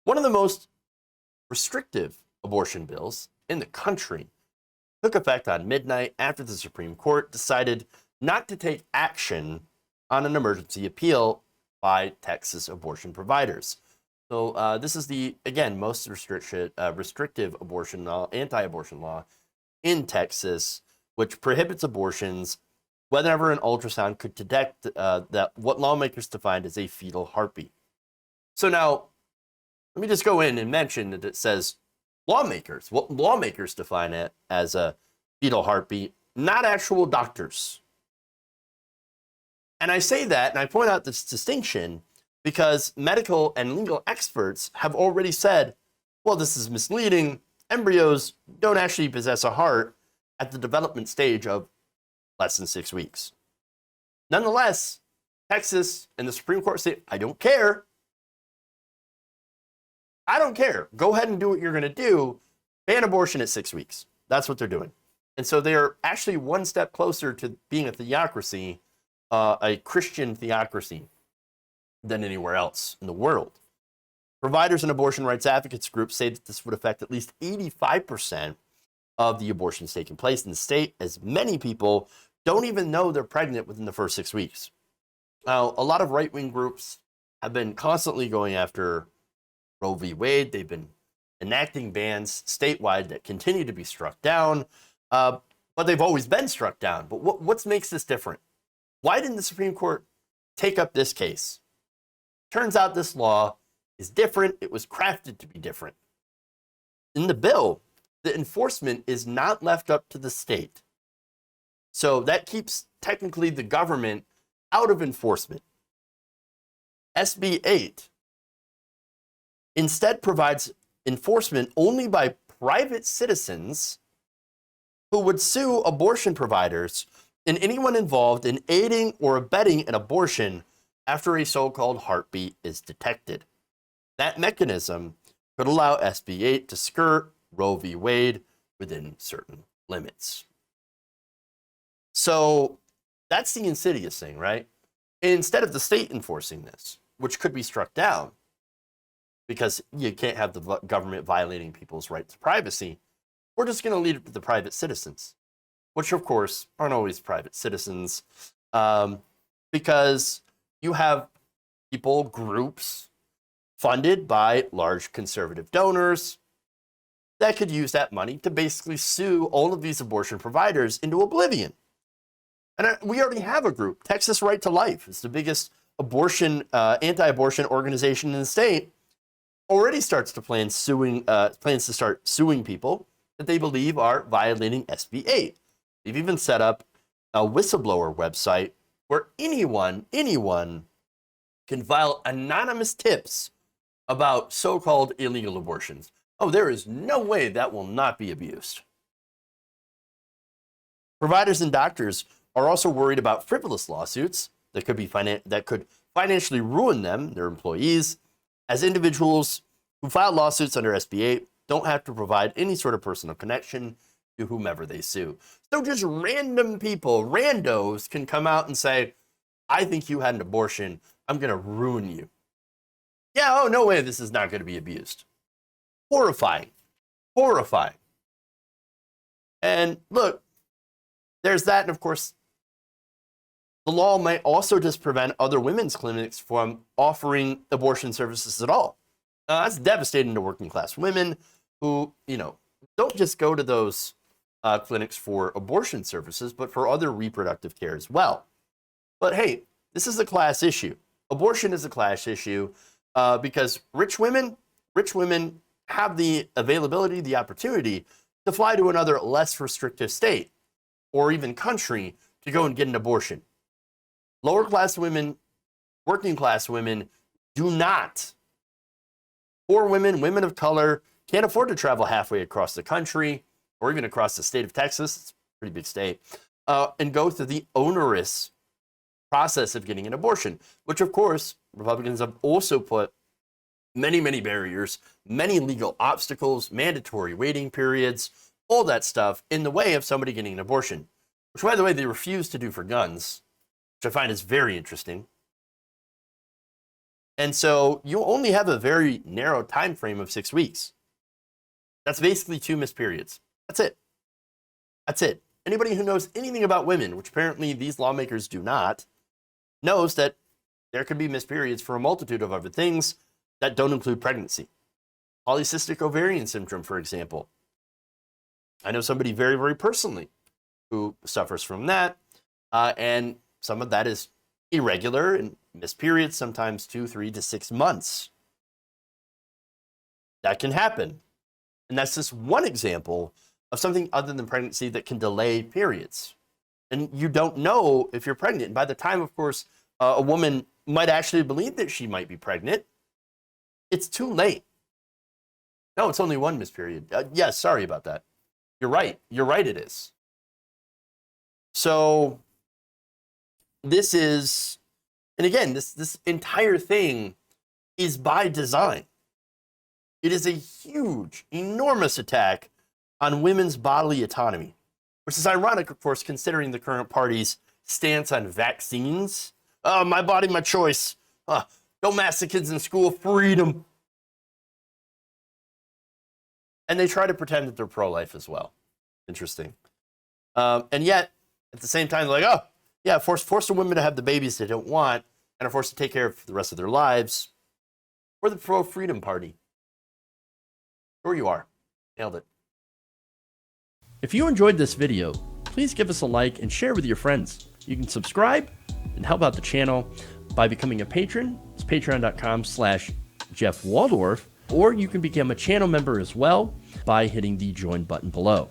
One of the most restrictive abortion bills in the country took effect on midnight after the Supreme Court decided not to take action on an emergency appeal by Texas abortion providers. So this is the, again, most restrictive abortion law, anti-abortion law in Texas, which prohibits abortions whenever an ultrasound could detect that what lawmakers defined as a fetal heartbeat. So now, let me just go in and mention that it says lawmakers. What lawmakers define it as a fetal heartbeat, not actual doctors. And I say that, and I point out this distinction because medical and legal experts have already said, well, this is misleading. Embryos don't actually possess a heart at the development stage of less than 6 weeks. Nonetheless, Texas and the Supreme Court say, I don't care. I don't care. Go ahead and do what you're going to do. Ban abortion at 6 weeks. That's what they're doing. And so they're actually one step closer to being a theocracy, a Christian theocracy, than anywhere else in the world. Providers and abortion rights advocates groups say that this would affect at least 85% of the abortions taking place in the state, as many people don't even know they're pregnant within the first 6 weeks. Now, a lot of right-wing groups have been constantly going after Roe v. Wade. They've been enacting bans statewide that continue to be struck down, but they've always been struck down. But what makes this different? Why didn't the Supreme Court take up this case? Turns out this law is different. It was crafted to be different. In the bill, the enforcement is not left up to the state. So that keeps technically the government out of enforcement. SB 8 instead provides enforcement only by private citizens who would sue abortion providers and anyone involved in aiding or abetting an abortion after a so-called heartbeat is detected. That mechanism could allow SB 8 to skirt Roe v. Wade within certain limits. So that's the insidious thing, right? Instead of the state enforcing this, which could be struck down because you can't have the government violating people's right to privacy, we're just going to leave it to the private citizens, which of course aren't always private citizens, because you have people, groups funded by large conservative donors that could use that money to basically sue all of these abortion providers into oblivion. And we already have a group, Texas Right to Life. It's the biggest anti-abortion organization in the state. Already starts to plans to start suing people that they believe are violating SB 8. They've even set up a whistleblower website where anyone can file anonymous tips about so-called illegal abortions. Oh, there is no way that will not be abused. Providers and doctors are also worried about frivolous lawsuits that could financially ruin them, their employees, as individuals who file lawsuits under SB 8 don't have to provide any sort of personal connection to whomever they sue. So just random people, randos, can come out and say, I think you had an abortion. I'm going to ruin you. Yeah, oh, no way this is not going to be abused. Horrifying. Horrifying. And look, there's that. And of course, the law might also just prevent other women's clinics from offering abortion services at all. That's devastating to working class women who, don't just go to those clinics for abortion services, but for other reproductive care as well. But hey, this is a class issue. Abortion is a class issue because rich women have the availability, the opportunity to fly to another less restrictive state or even country to go and get an abortion. Lower class women, working class women do not. Poor women, women of color, can't afford to travel halfway across the country or even across the state of Texas, it's a pretty big state, and go through the onerous process of getting an abortion, which of course, Republicans have also put many, many barriers, many legal obstacles, mandatory waiting periods, all that stuff in the way of somebody getting an abortion, which, by the way, they refuse to do for guns, which I find is very interesting. And so you only have a very narrow time frame of 6 weeks. That's basically 2 missed periods. That's it. That's it. Anybody who knows anything about women, which apparently these lawmakers do not, knows that there could be missed periods for a multitude of other things that don't include pregnancy. Polycystic ovarian syndrome, for example. I know somebody very, very personally who suffers from that, and some of that is irregular and missed periods, sometimes 2, 3 to 6 months. That can happen. And that's just one example of something other than pregnancy that can delay periods. And you don't know if you're pregnant. And by the time, of course, a woman might actually believe that she might be pregnant, it's too late. No, it's only 1 missed period. Yes, sorry about that. You're right. You're right, it is. So this is, and again, this entire thing is by design. It is a huge, enormous attack on women's bodily autonomy, which is ironic, of course, considering the current party's stance on vaccines. Oh, my body, my choice. Don't mask the kids in school, freedom. And they try to pretend that they're pro-life as well. Interesting. And yet, at the same time, they're like, oh, yeah, force the women to have the babies they don't want and are forced to take care of for the rest of their lives. We're the pro-freedom party. Sure you are. Nailed it. If you enjoyed this video, please give us a like and share with your friends. You can subscribe and help out the channel by becoming a patron. It's patreon.com/Jeff Waldorf, or you can become a channel member as well by hitting the join button below.